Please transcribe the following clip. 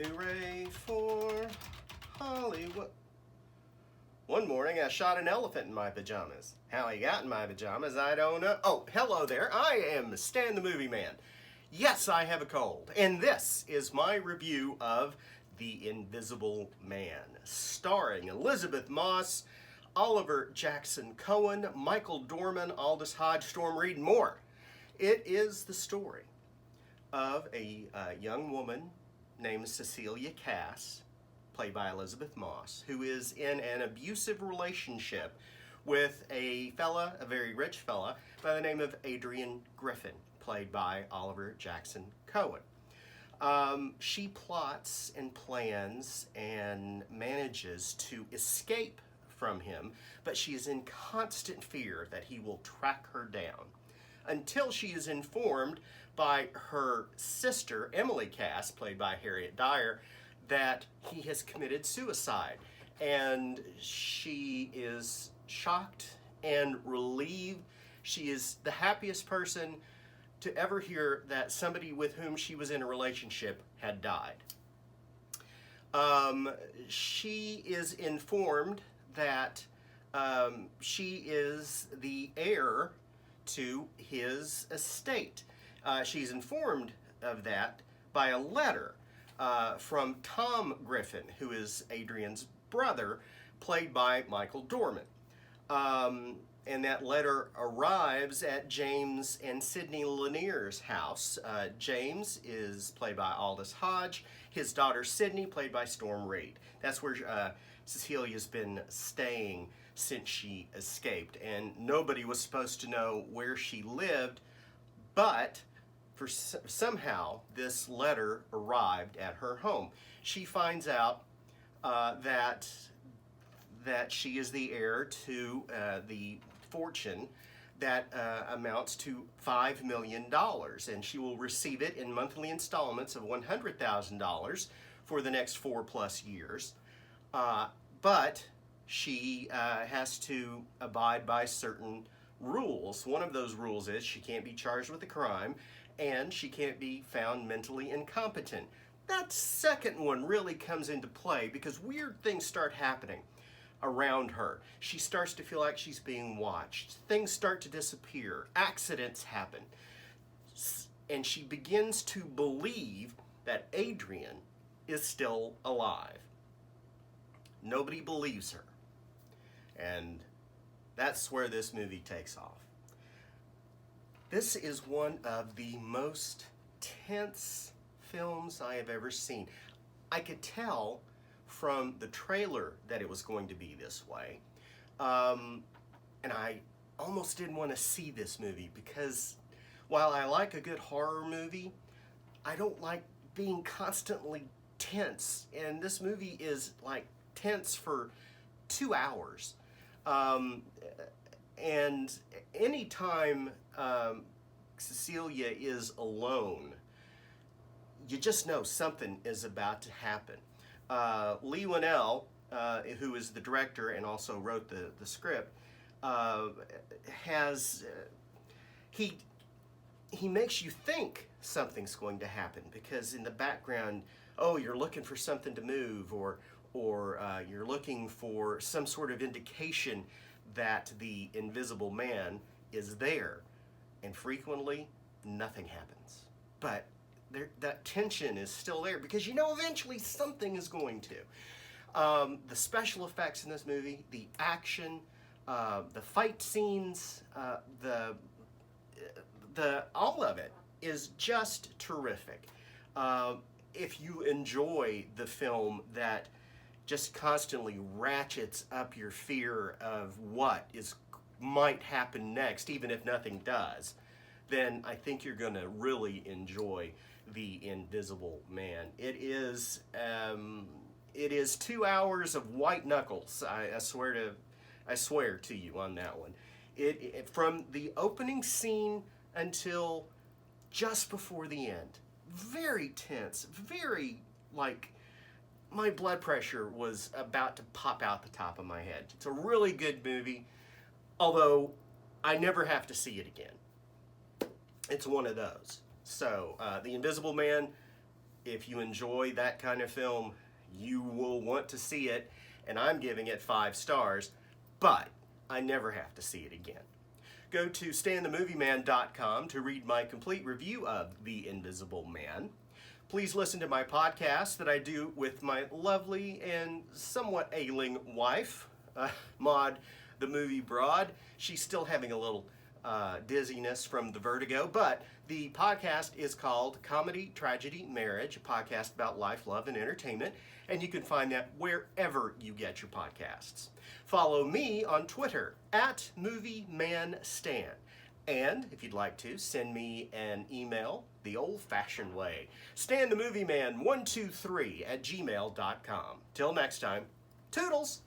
Hooray for Hollywood. One morning I shot an elephant in my pajamas. How he got in my pajamas, I don't know. Oh, hello there. I am Stan the Movie Man. Yes, I have a cold. And this is my review of The Invisible Man, starring Elizabeth Moss, Oliver Jackson-Cohen, Michael Dorman, Aldous Hodge, Storm Reed, and more. It is the story of a young woman named Cecilia Cass, played by Elizabeth Moss, who is in an abusive relationship with a very rich fella, by the name of Adrian Griffin, played by Oliver Jackson-Cohen. She plots and plans and manages to escape from him, but she is in constant fear that he will track her down, until she is informed by her sister, Emily Cass, played by Harriet Dyer, that he has committed suicide. And she is shocked and relieved. She is the happiest person to ever hear that somebody with whom she was in a relationship had died. She is informed that she is the heir to his estate. She's informed of that by a letter from Tom Griffin, who is Adrian's brother, played by Michael Dorman. And that letter arrives at James and Sydney Lanier's house. James is played by Aldous Hodge. His daughter Sydney, played by Storm Reed. That's where Cecilia's been staying since she escaped. And nobody was supposed to know where she lived, but somehow this letter arrived at her home. She finds out that she is the heir to the fortune that amounts to $5 million, and she will receive it in monthly installments of $100,000 for the next 4+ years. But she has to abide by certain rules. One of those rules is she can't be charged with a crime, and she can't be found mentally incompetent. That second one really comes into play because weird things start happening around her. She starts to feel like she's being watched. Things start to disappear. Accidents happen. And she begins to believe that Adrian is still alive. Nobody believes her. And that's where this movie takes off. This is one of the most tense films I have ever seen. I could tell from the trailer that it was going to be this way. And I almost didn't want to see this movie because while I like a good horror movie, I don't like being constantly tense. And this movie is like tense for 2 hours. And anytime Cecilia is alone, you just know something is about to happen. Lee Winnell, who is the director and also wrote the script, he makes you think something's going to happen, because in the background, oh, you're looking for something to move, or you're looking for some sort of indication that the invisible man is there, and frequently nothing happens. But that tension is still there because you know eventually something is going to. The special effects in this movie, the action, the fight scenes, all of it is just terrific. If you enjoy the film that just constantly ratchets up your fear of what might happen next, even if nothing does, then I think you're going to really enjoy The Invisible Man. It is 2 hours of white knuckles. I swear to you on that one. From the opening scene until just before the end, very tense, very like my blood pressure was about to pop out the top of my head. It's a really good movie, although I never have to see it again. It's one of those. So, The Invisible Man, If you enjoy that kind of film, you will want to see it, and I'm giving it 5 stars, but I never have to see it again. Go to stanthemovieman.com to read my complete review of The Invisible Man. Please listen to my podcast that I do with my lovely and somewhat ailing wife, Maud the Movie Broad. She's still having a little dizziness from the vertigo, but the podcast is called Comedy, Tragedy, Marriage, a podcast about life, love, and entertainment, and you can find that wherever you get your podcasts. Follow me on Twitter, @MovieManStan. And if you'd like to, send me an email the old-fashioned way, stanthemovieman123 @gmail.com. Till next time, toodles!